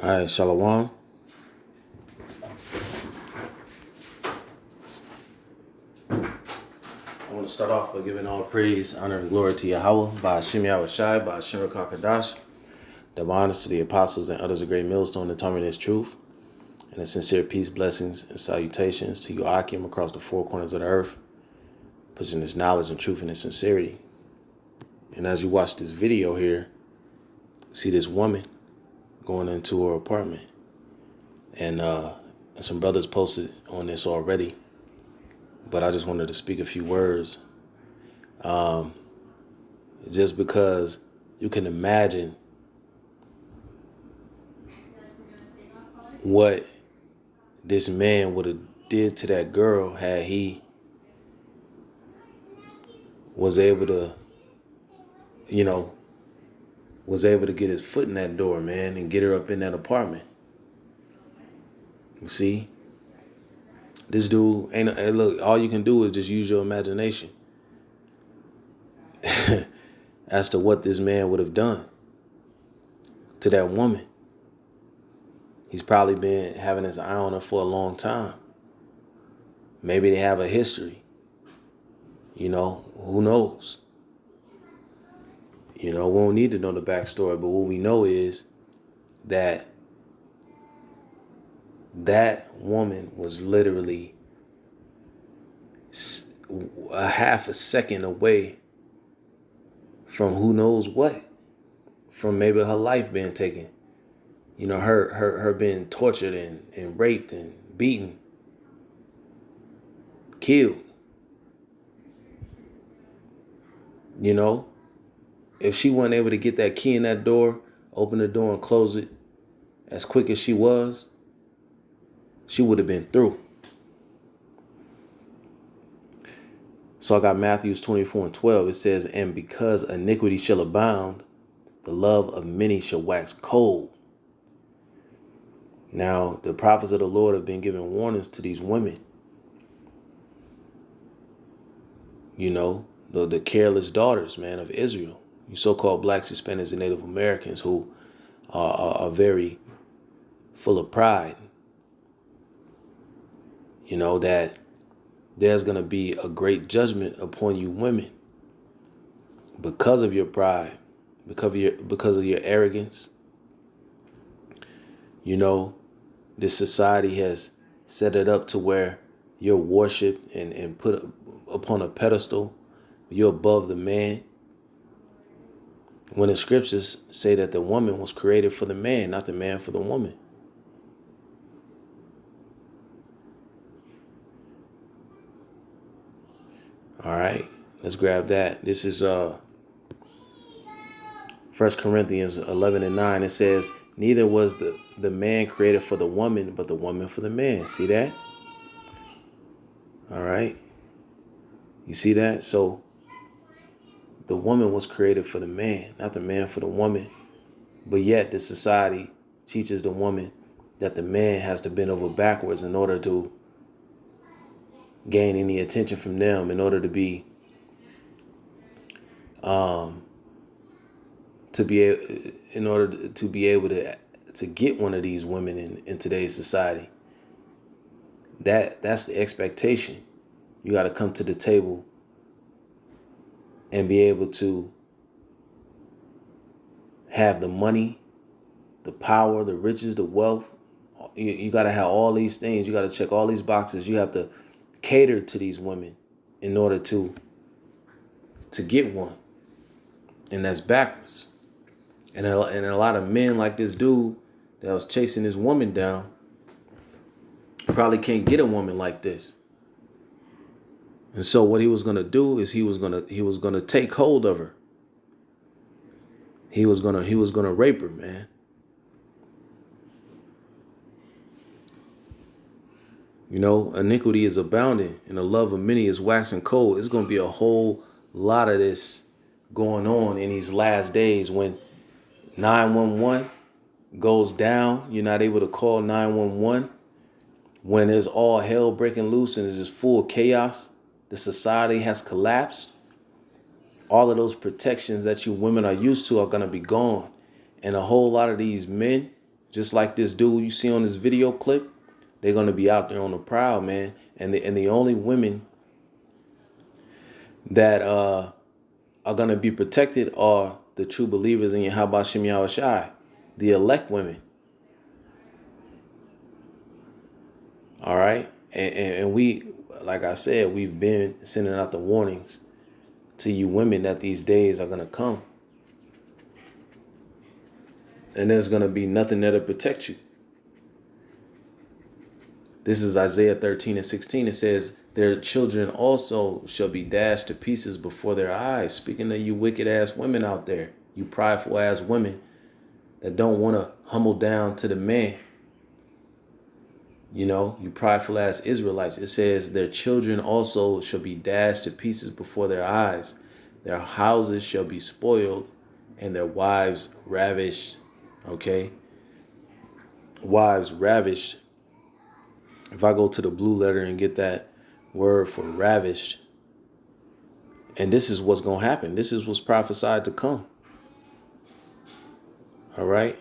All right, Shalom. I want to start off by giving all praise, honor, and glory to Yahweh, by Hashem Yahushai, by Hashem Kakadash, double honors to the apostles and others of great millstone, determining his truth, and a sincere peace, blessings, and salutations to you, Akim, across the four corners of the earth, pushing his knowledge and truth and his sincerity. And as you watch this video here, see this woman going into her apartment. And some brothers posted on this already, but I just wanted to speak a few words. Just because you can imagine what this man would have did to that girl had he was able to, get his foot in that door, man, and get her up in that apartment. You see, this dude look, all you can do is just use your imagination as to what this man would have done to that woman. He's probably been having his eye on her for a long time. Maybe they have a history. Who knows? We don't need to know the backstory, but what we know is that woman was literally a half a second away from who knows what, from maybe her life being taken, her being tortured and raped and beaten, killed. If she wasn't able to get that key in that door, open the door and close it as quick as she was, she would have been through. So I got Matthew 24:12. It says, "And because iniquity shall abound, the love of many shall wax cold." Now, the prophets of the Lord have been giving warnings to these women. The careless daughters, man, of Israel. You so-called blacks, Hispanics, and Native Americans who are very full of pride. That there's going to be a great judgment upon you women because of your pride, because of your arrogance. This society has set it up to where you're worshipped and put upon a pedestal. You're above the man. When the scriptures say that the woman was created for the man, not the man for the woman. All right, let's grab that. This is 1 Corinthians 11:9. It says, "Neither was the man created for the woman, but the woman for the man." See that? All right. You see that? So the woman was created for the man, not the man for the woman. But yet the society teaches the woman that the man has to bend over backwards in order to gain any attention from them, in order to be able to get one of these women in today's society. That's the expectation. You got to come to the table and be able to have the money, the power, the riches, the wealth. You got to have all these things. You got to check all these boxes. You have to cater to these women in order to get one. And that's backwards. And a lot of men like this dude that was chasing this woman down probably can't get a woman like this. And so what he was going to do is he was going to take hold of her. He was going to rape her, man. Iniquity is abounding and the love of many is waxing cold. It's going to be a whole lot of this going on in these last days when 911 goes down. You're not able to call 911 when there's all hell breaking loose and there's just full chaos. The society has collapsed. All of those protections that you women are used to are going to be gone. And a whole lot of these men Just like this dude you see on this video clip, they're going to be out there on the prowl, man. And the only women that are going to be protected are the true believers in Yahweh Shem Yahushai, the elect women. All right. And we, like I said, we've been sending out the warnings to you women that these days are going to come. And there's going to be nothing there to protect you. This is Isaiah 13:16. It says, their children also shall be dashed to pieces before their eyes. Speaking of you wicked ass women out there, you prideful ass women that don't want to humble down to the man. You know, you prideful ass Israelites. It says their children also shall be dashed to pieces before their eyes. Their houses shall be spoiled and their wives ravished. Okay. Wives ravished. If I go to the blue letter and get that word for ravished, and this is what's going to happen. This is what's prophesied to come. All right.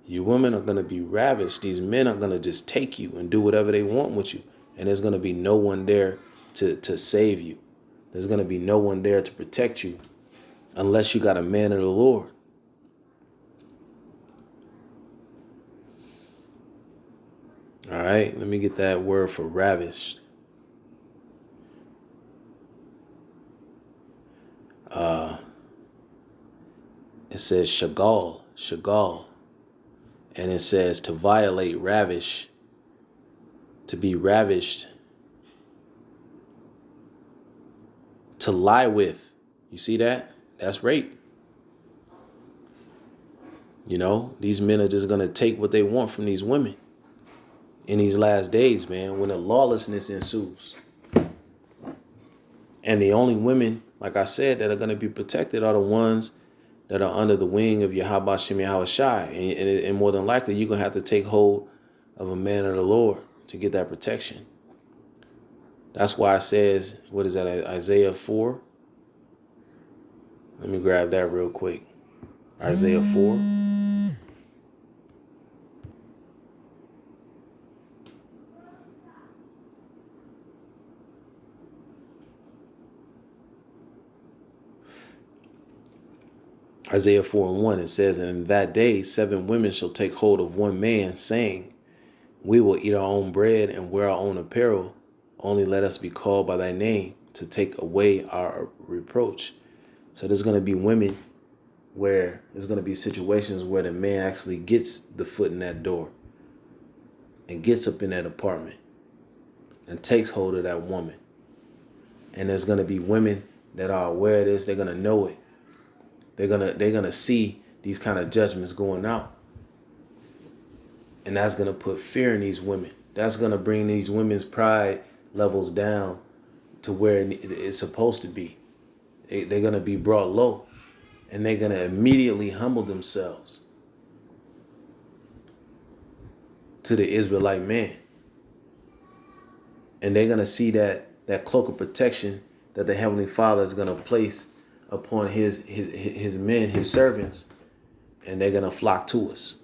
You women are going to be ravished. These men are going to just take you and do whatever they want with you. And there's going to be no one there to save you. There's going to be no one there to protect you unless you got a man of the Lord. All right. Let me get that word for ravished. It says shagal. And it says to violate, ravish, to be ravished, to lie with. You see that? That's rape. You know, these men are just going to take what they want from these women in these last days, man, when the lawlessness ensues. And the only women, like I said, that are going to be protected are the ones that are under the wing of Yahweh Shem Yahushai. And more than likely, you're going to have to take hold of a man of the Lord to get that protection. That's why it says, what is that, Isaiah 4? Let me grab that real quick. Isaiah 4. Isaiah 4:1, it says, and in that day 7 women shall take hold of one man, saying, we will eat our own bread and wear our own apparel. Only let us be called by thy name to take away our reproach. So there's going to be women where there's going to be situations where the man actually gets the foot in that door and gets up in that apartment and takes hold of that woman. And there's going to be women that are aware of this. They're going to know it. They're gonna see these kind of judgments going out. And that's gonna put fear in these women. That's gonna bring these women's pride levels down to where it's supposed to be. They're gonna be brought low. And they're gonna immediately humble themselves to the Israelite man. And they're gonna see that cloak of protection that the Heavenly Father is gonna place upon his men, his servants, and they're gonna flock to us.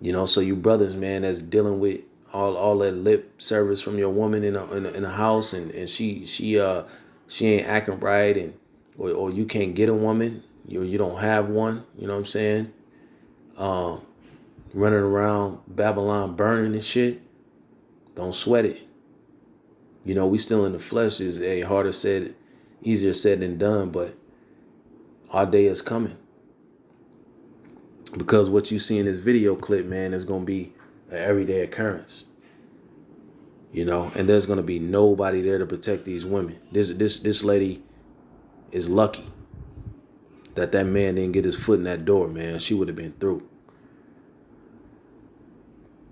You know, so you brothers, man, that's dealing with all that lip service from your woman in a house, and she ain't acting right, and or you can't get a woman, you don't have one. You know what I'm saying? Running around Babylon burning and shit. Don't sweat it. You know, we still in the flesh. Is easier said than done, but our day is coming. Because what you see in this video clip, man, is going to be an everyday occurrence. You know, and there's going to be nobody there to protect these women. This lady is lucky that man didn't get his foot in that door, man. She would have been through.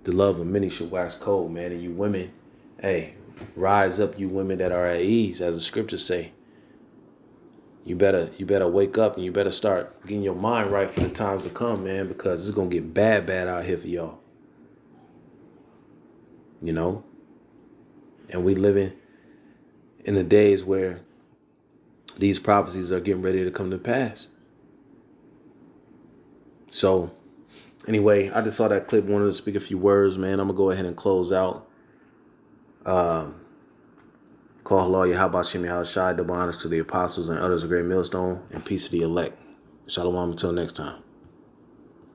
The love of many shall wax cold, man. And you women, hey, rise up, you women that are at ease, as the scriptures say. You better wake up and you better start getting your mind right for the times to come, man, because it's going to get bad out here for y'all. You know? And we living in the days where these prophecies are getting ready to come to pass. So Anyway, I just saw that clip, wanted to speak a few words, man. I'm going to go ahead and close out. Call law Yahweh Shem Yahweh Shai, double honors to the apostles and others of great millstone, and peace to the elect. Shalom until next time.